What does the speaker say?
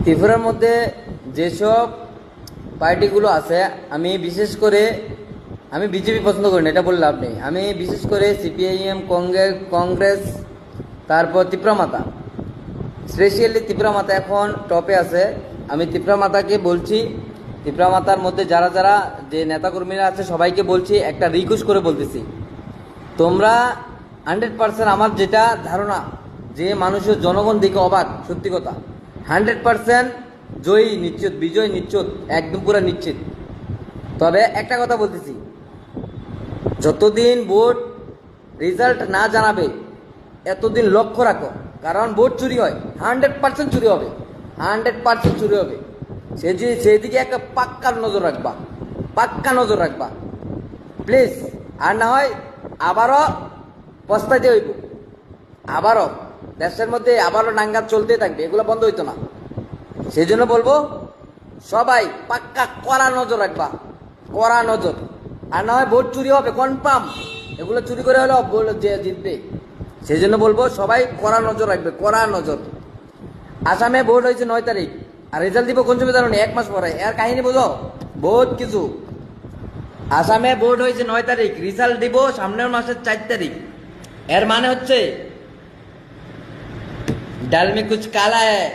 ত্রিপুরার মধ্যে যেসব পার্টিগুলো আছে আমি বিজেপি পছন্দ করি না, এটা বললে লাভ নেই। আমি বিশেষ করে সিপিআইএম, কংগ্রেস, তারপর ত্রিপুরা মাতা, স্পেশালি ত্রিপুরা মাতা এখন টপে আছে। আমি ত্রিপুরা মাতাকে বলছি, ত্রিপুরা মাতার মধ্যে যারা যারা যে নেতাকর্মীরা আছে সবাইকে বলছি, একটা রিকোয়েস্ট করে বলতেছি, তোমরা 100% আমার যেটা ধারণা যে মানুষের জনগণ দেখে অবাক, সত্যি কথা 100% জয়ী নিশ্চিত, বিজয় নিশ্চিত, একদম পুরো নিশ্চিত। তবে একটা কথা বলতেছি, যতদিন ভোট রেজাল্ট না জানাবে এতদিন লক্ষ্য রাখো, কারণ ভোট চুরি হয়, 100% চুরি হবে, 100% চুরি হবে। সেদিকে একটা পাক্কা নজর রাখবা প্লিজ। আর না হয় আবারও পস্তাইতে হইব, আবারও দেশের মধ্যে আবারও নাঙ্গা চলতে থাকবে, এগুলো বন্ধ হইতো না। সেই জন্য বলবো সবাই পাক্কা কড়া নজর রাখবা, কড়া নজর। আর না হয় ভোট চুরি হবে কনফার্ম, এগুলো চুরি করে হলেও যে জিতবে। সেই জন্য বলবো সবাই কড়া নজর রাখবে, কড়া নজর। আসামে ভোট হয়েছে 9 তারিখ, আর রেজাল্ট দিব কোন সময় জানো? 1 মাস পরে। এর কাহিনী বোঝো বহুত কিছু। আসামে ভোট হয়েছে 9 তারিখ, রেজাল্ট দিব সামনের মাসের 4 তারিখ। এর মানে হচ্ছে ডাল মে কুছ কালা হ্যায়।